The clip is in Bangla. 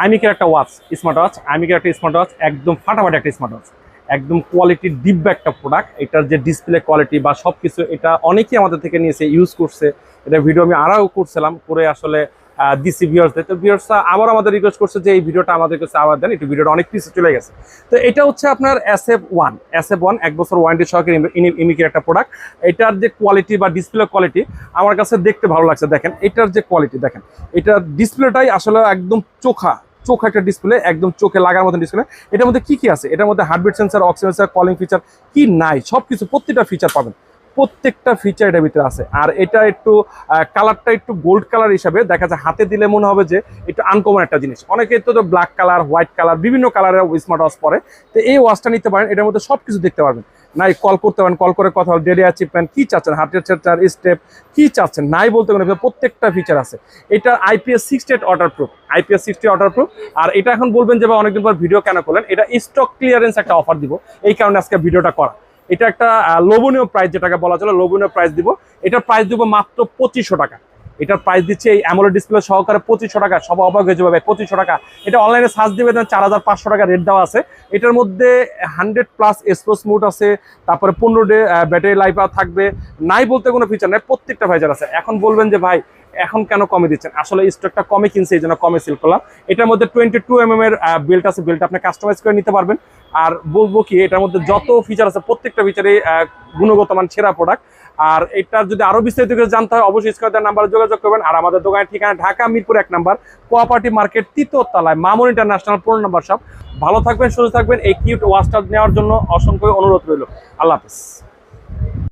আইমিকের একটা ওয়াচ, স্মার্ট ওয়াচ, আইমিকের একটা স্মার্ট ওয়াচ, একদম ফাটাফাটি একটা স্মার্ট ওয়াচ, একদম কোয়ালিটির দিব্য একটা প্রোডাক্ট। এটার যে ডিসপ্লে কোয়ালিটি বা সব কিছু, এটা অনেকেই আমাদের থেকে নিয়েছে, ইউজ করছে। এটা ভিডিও আমি আরও করছিলাম, করে আসলে দিসি ভিউয়ার্সদের। তো ভিউয়ার্সরা আবার আমাদের রিকোয়েস্ট করছে যে এই ভিডিওটা আমাদের কাছে আবার দেন, একটু ভিডিওটা অনেক পিছিয়ে চলে গেছে। তো এটা হচ্ছে আপনার SF1 1 বছর ওয়ারেন্টি সহকারে ইমিকের একটা প্রোডাক্ট। এটার যে কোয়ালিটি বা ডিসপ্লে কোয়ালিটি আমার কাছে দেখতে ভালো লাগছে। দেখেন এটার যে কোয়ালিটি, দেখেন এটার ডিসপ্লেটাই আসলে একদম চোখা একটা ডিসপ্লে, একদম চোখে লাগার মতো ডিসপ্লে। এটার মধ্যে কি কি আছে? এটার মধ্যে heartbeat sensor, oxygen sensor, calling feature, কি নাই সবকিছু, প্রত্যেকটা ফিচার পাবেন, প্রত্যেকটা ফিচার এটার ভিতরে আছে। আর এটা একটু কালারটা একটু গোল্ড কালার হিসাবে দেখা যায়, হাতে দিলে মনে হবে যে একটু আনকমন একটা জিনিস। অনেকে তো ব্ল্যাক কালার, হোয়াইট কালার, বিভিন্ন কালারের স্মার্ট ওয়াচ পরে। তো এই ওয়াচটা নিতে পারেন, এটার মধ্যে সবকিছু দেখতে পারবেন। নাই কল করতে পারেন, কল করে কথা বল, ডেলি অ্যাচিভমেন্ট কি চাচ্ছেন, হার্টের সেন্সর, স্টেপ কি চাচ্ছেন, নাই বলতে পারেন, প্রত্যেকটা ফিচার আছে। এটা IPS68 ওয়াটারপ্রুফ, IPS60 ওয়াটারপ্রুফ। আর এটা এখন বলবেন যে অনেকদিন পর ভিডিও কেন করলেন, এটা স্টক ক্লিয়ারেন্স একটা অফার দিব, এই কারণে আজকে ভিডিওটা করা। এটা একটা লোভনীয় প্রাইস, যেটাকে বলা চলে লোভনীয় প্রাইস দিব। এটার প্রাইস দিব মাত্র 2500 টাকা। এটার প্রাইস দিচ্ছে এই অ্যামোলেড ডিসপ্লে সহকারে 2500 টাকা। সব অবাক হয়ে যাবে, 2500 টাকা। এটা অনলাইনে সার্চ দিবে 4500 টাকা রেট দেওয়া আছে। এটার মধ্যে 100+ এক্সপোজ মোড আছে, তারপরে 15 ডে ব্যাটারি লাইফ থাকবে, নাই বলতে কোনো ফিচার নাই, প্রত্যেকটা ফিচার আছে। এখন বলবেন যে ভাই এখন কেন কমে দিচ্ছেন, আসলে স্টকটা কমে কিনছে, এই জন্য কমে সেল করলাম। এটার মধ্যে 22 এর বেল্ট আছে, বেল্ট আপনি কাস্টমাইজ করে নিতে পারবেন। আর বলবো কি, এটার মধ্যে যত ফিচার আছে প্রত্যেকটা ফিচারে গুণগত মান সেরা প্রোডাক্ট। আর এটার যদি আরো বিস্তারিত কিছু জানতে হয় অবশ্যই স্ক্রিনে নাম্বারে যোগাযোগ করবেন। আর আমাদের দোকানের ঠিকানা ঢাকা মিরপুর 1 নম্বর কোঅপারেটিভ মার্কেট 3য় তলায় মামুন ইন্টারন্যাশনাল 15 নম্বর শপ। ভালো থাকবেন, সুস্থ থাকবেন। এই কিউট ওয়াচটা নেওয়ার জন্য অসংখ্য অনুরোধ রইল। আল্লাহ হাফেজ।